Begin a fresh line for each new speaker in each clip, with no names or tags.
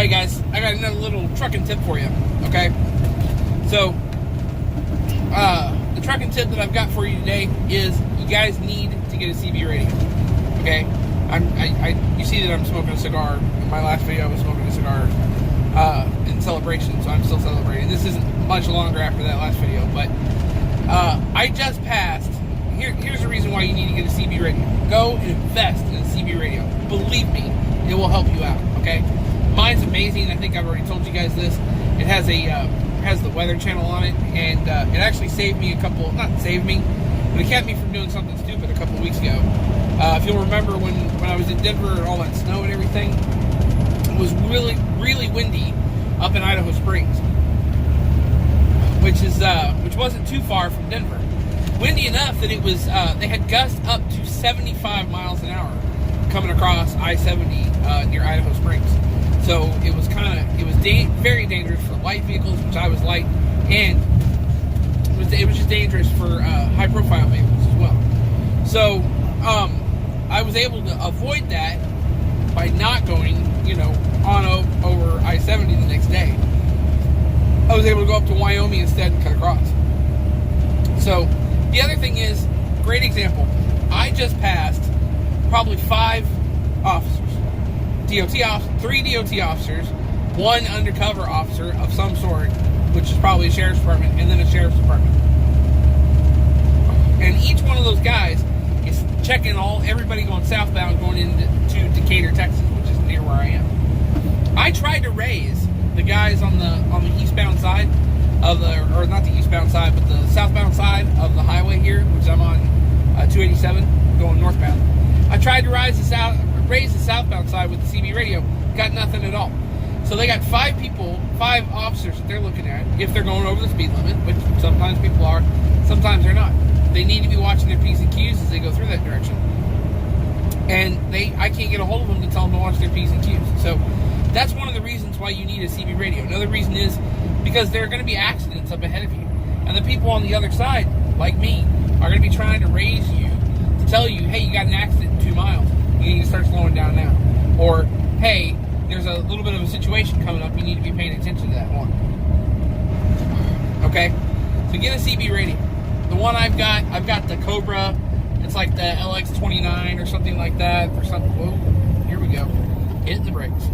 Alright guys, I got another little trucking tip for you, okay? So, the trucking tip that I've got for you today is you guys need to get a CB radio, okay? You see that I'm smoking a cigar. In my last video I was smoking a cigar in celebration, so I'm still celebrating. This isn't much longer after that last video, but I just passed. Here's the reason why you need to get a CB radio. Go and invest in a CB radio. Believe me, it will help you out, okay? Mine's amazing. I think I've already told you guys this. It has the Weather Channel on it, and it actually saved me not saved me, but it kept me from doing something stupid a couple weeks ago. If you'll remember when I was in Denver and all that snow and everything, it was really, really windy up in Idaho Springs, which wasn't too far from Denver. Windy enough that it was they had gusts up to 75 miles an hour coming across I-70 near Idaho Springs. So it was very dangerous for light vehicles, which I was light, and it was just dangerous for high profile vehicles as well. So I was able to avoid that by not going, on over I-70 the next day. I was able to go up to Wyoming instead and cut across. So the other thing is, great example, I just passed probably 5 officers. 3 DOT officers, 1 undercover officer of some sort, which is probably a sheriff's department, and then a sheriff's department. And each one of those guys is checking everybody going southbound going into Decatur, Texas, which is near where I am. I tried to raise the guys on the eastbound side of or not the eastbound side, but the southbound side of the highway here, which I'm on 287 going northbound. I tried to raise the southbound side with the CB radio, got nothing at all. So they got 5 officers that they're looking at if they're going over the speed limit, which sometimes people are, sometimes they're not. They need to be watching their P's and Q's as they go through that direction. And I can't get a hold of them to tell them to watch their P's and Q's. So that's one of the reasons why you need a CB radio. Another reason is because there are going to be accidents up ahead of you. And the people on the other side, like me, are going to be trying to raise you to tell you, hey, you got an accident in 2 miles. You need to start slowing down now. Or, hey, there's a little bit of a situation coming up. You need to be paying attention to that one. Okay? So get a CB radio. The one I've got the Cobra. It's like the LX29 or something like that. Or something. Whoa, here we go. Hitting the brakes.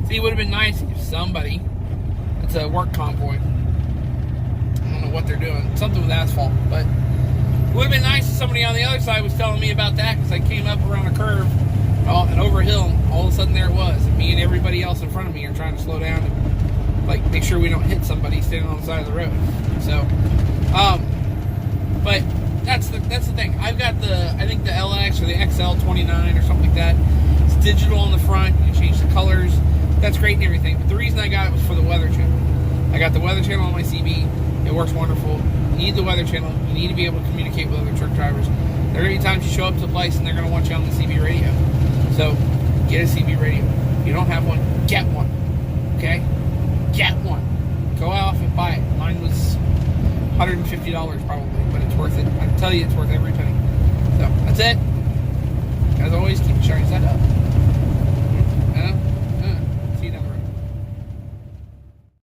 See, it would have been nice if somebody, it's a work convoy. I don't know what they're doing. Something with asphalt. But it would have been nice if somebody on the other side was telling me about that, because I came up around a curve and over a hill, and all of a sudden there it was. And me and everybody else in front of me are trying to slow down and make sure we don't hit somebody standing on the side of the road. So, but that's the thing. I've got I think the LX or the XL29 or something like that. It's digital on the front. You can change the colors. That's great and everything. But the reason I got it was for the Weather Channel. I got the Weather Channel on my CB. It works wonderful. You need the Weather Channel. You need to be able to communicate with other truck drivers. There are going to be times you show up to a place and they're going to want you on the CB radio. So, get a CB radio. If you don't have one, get one. Okay? Get one. Go off and buy it. Mine was $150 probably, but it's worth it. I can tell you it's worth every penny. So, that's it. As always, keep the shiny side up.